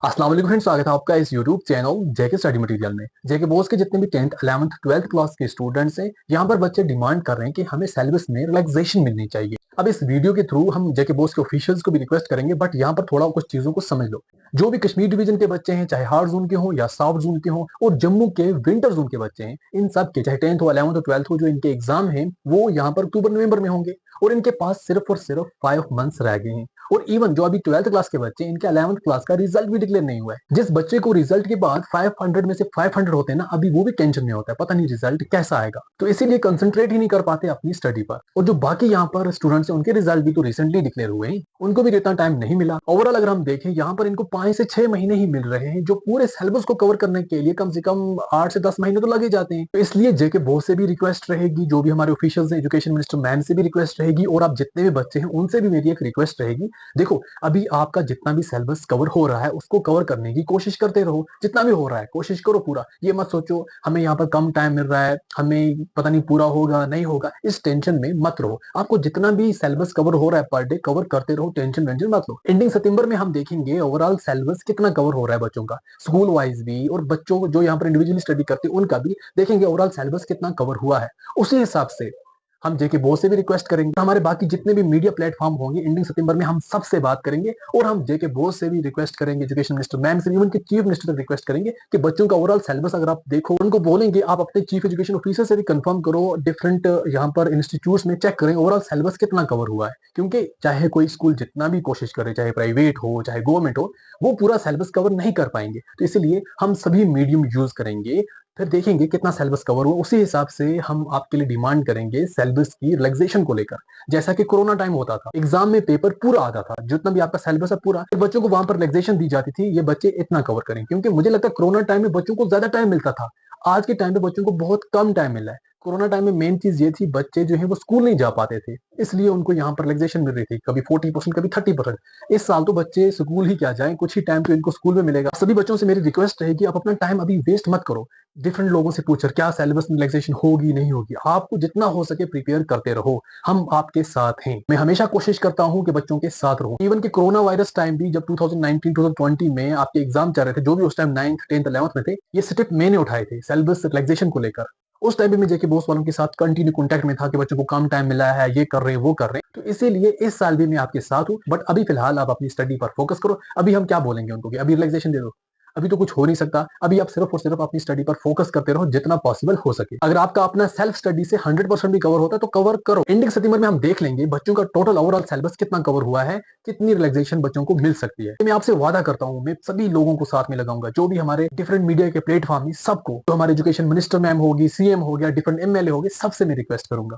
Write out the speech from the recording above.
अस्सलाम वालेकुम फ्रेंड्स, स्वागत है आपका इस यूट्यूब चैनल जेके स्टडी मटेरियल में। जेके बोस के जितने भी 10th 11th 12th क्लास के स्टूडेंट्स हैं, यहाँ पर बच्चे डिमांड कर रहे हैं कि हमें सिलेबस में रिलैक्सेशन मिलनी चाहिए। अब इस वीडियो के थ्रू हम जेके बोस के ऑफिशियल्स को भी रिक्वेस्ट करेंगे, बट यहाँ पर थोड़ा कुछ चीजों को समझ लो। जो भी कश्मीर डिवीजन के बच्चे हैं, चाहे हार्ड जोन के हों या सॉफ्ट जोन के हों, और जम्मू के विंटर जोन के बच्चे हैं, इन सब के चाहे 10th हो 11th हो 12th हो, जो इनके एग्जाम है वो यहाँ पर अक्टूबर नवंबर में होंगे। और इनके पास सिर्फ और सिर्फ 5 मंथ्स रह गए हैं। और इवन जो अभी 12th क्लास के बच्चे हैं, इनके 11th क्लास का रिजल्ट भी डिक्लेयर नहीं हुआ है। जिस बच्चे को रिजल्ट के बाद 500 में से 500 होते हैं ना, अभी वो भी टेंशन में होता है, पता नहीं रिजल्ट कैसा आएगा। तो इसीलिए कंसंट्रेट ही नहीं कर पाते अपनी स्टडी पर। और जो बाकी यहाँ पर स्टूडेंट्स हैं, उनके रिजल्ट भी तो रिसेंटली डिक्लेयर हुए हैं, उनको भी इतना टाइम नहीं मिला। ओवरऑल अगर हम देखें, यहाँ पर इनको 5 से 6 महीने ही मिल रहे हैं, जो पूरे सिलेबस को कवर करने के लिए कम से कम 8 से 10 महीने तो लगे जाते हैं। तो इसलिए जेके बोस से भी रिक्वेस्ट रहेगी, जो भी हमारे ऑफिशियल्स हैं, एजुकेशन मिनिस्टर मैम से भी रिक्वेस्ट रहेगी, और आप जितने भी बच्चे हैं उनसे भी मेरी एक रिक्वेस्ट रहेगी। देखो, अभी आपका जितना भी सिलेबस कवर हो रहा है उसको कवर करने की कोशिश करते रहो। जितना भी हो रहा है कोशिश करो पूरा। ये मत सोचो हमें यहाँ पर कम टाइम मिल रहा है, हमें पता नहीं पूरा होगा नहीं होगा, इस टेंशन में मत रहो। आपको जितना भी सिलेबस कवर हो रहा है पर डे कवर करते रहो, टेंशन वेंशन मत लो। एंडिंग सितंबर में हम देखेंगे ओवरऑल सिलेबस कितना कवर हो रहा है बच्चों का, स्कूल वाइज भी, और बच्चों जो यहाँ पर इंडिविजुअली स्टडी करते हैं उनका भी देखेंगे ओवरऑल सिलेबस कितना कवर हुआ है। उसी हिसाब से हम जेके बोस से भी रिक्वेस्ट करेंगे, हमारे बाकी जितने भी मीडिया प्लेटफॉर्म होंगे एंडिंग सितंबर में हम सबसे बात करेंगे। और हम जेके बोस से भी रिक्वेस्ट करेंगे, एजुकेशन मिनिस्टर मैम से भी, उनके चीफ मिनिस्टर तक रिक्वेस्ट करेंगे कि बच्चों का ओवरऑल सिलेबस अगर आप देखो, उनको बोलेंगे आप अपने चीफ एजुकेशन ऑफिसर से भी कंफर्म करो, डिफरेंट यहाँ पर इंस्टीट्यूट में चेक करें ओवरऑल सिलेबस कितना कवर हुआ है। क्योंकि चाहे कोई स्कूल जितना भी कोशिश करे, चाहे प्राइवेट हो चाहे गवर्नमेंट हो, वो पूरा सिलेबस कवर नहीं कर पाएंगे। तो इसलिए हम सभी मीडियम यूज करेंगे, फिर देखेंगे कितना सिलेबस कवर हुआ, उसी हिसाब से हम आपके लिए डिमांड करेंगे सिलेबस की रिलैक्सेशन को लेकर। जैसा कि कोरोना टाइम होता था, एग्जाम में पेपर पूरा आता था, जितना भी आपका सिलेबस है पूरा, फिर बच्चों को वहां पर रिलैक्सेशन दी जाती थी, ये बच्चे इतना कवर करें। क्योंकि मुझे लगता है कोरोना टाइम में बच्चों को ज्यादा टाइम मिलता था, आज के टाइम पे बच्चों को बहुत कम टाइम मिला है। कोरोना टाइम में मेन चीज ये थी, बच्चे जो है वो स्कूल नहीं जा पाते थे, इसलिए उनको यहाँ पर रिलैक्सेशन मिल रही थी, कभी 40% कभी 30%। इस साल तो बच्चे स्कूल ही क्या जाए, कुछ ही टाइम तो इनको स्कूल में मिलेगा। सभी बच्चों से मेरी रिक्वेस्ट रहेगी, आप अपना टाइम अभी वेस्ट मत करो। डिफरेंट लोगों से पूछकर क्या सिलेबस में रिलैक्सेशन होगी नहीं होगी, आपको जितना हो सके प्रिपेयर करते रहो, हम आपके साथ हैं। मैं हमेशा कोशिश करता हूं कि बच्चों के साथ रहूं। इवन कि कोरोना वायरस टाइम भी, जब 2019 2020 में आपके एग्जाम चल रहे थे, जो भी उस टाइम 9th 10th 11th में थे, ये स्टेप मैंने उठाए थे सिलेबस रिलैक्सेशन को लेकर। उस टाइम भी मैं जेके बोस वालों के साथ कंटिन्यू कॉन्टैक्ट में था कि बच्चों को कम टाइम मिला है, ये कर रहे हैं वो कर रहे हैं। तो इसीलिए इस साल भी मैं आपके साथ हूं। बट अभी फिलहाल आप अपनी स्टडी पर फोकस करो। अभी हम क्या बोलेंगे उनको कि अभी रिलैक्सेशन दे दो, अभी तो कुछ हो नहीं सकता। अभी आप सिर्फ और सिर्फ अपनी स्टडी पर फोकस करते रहो जितना पॉसिबल हो सके। अगर आपका अपना सेल्फ स्टडी से 100% भी कवर होता है तो कवर करो। एंडिंग सितंबर में हम देख लेंगे बच्चों का टोटल ओवरऑल सिलेबस कितना कवर हुआ है, कितनी रिलैक्सेशन बच्चों को मिल सकती है। मैं आपसे वादा करता हूं, मैं सभी लोगों को साथ में लगाऊंगा, जो भी हमारे डिफरेंट मीडिया के प्लेटफॉर्म है सबको, जो हमारे एजुकेशन मिनिस्टर मैम होगी, सीएम हो गया, डिफरेंट एमएलए हो गए, सबसे मैं रिक्वेस्ट करूंगा।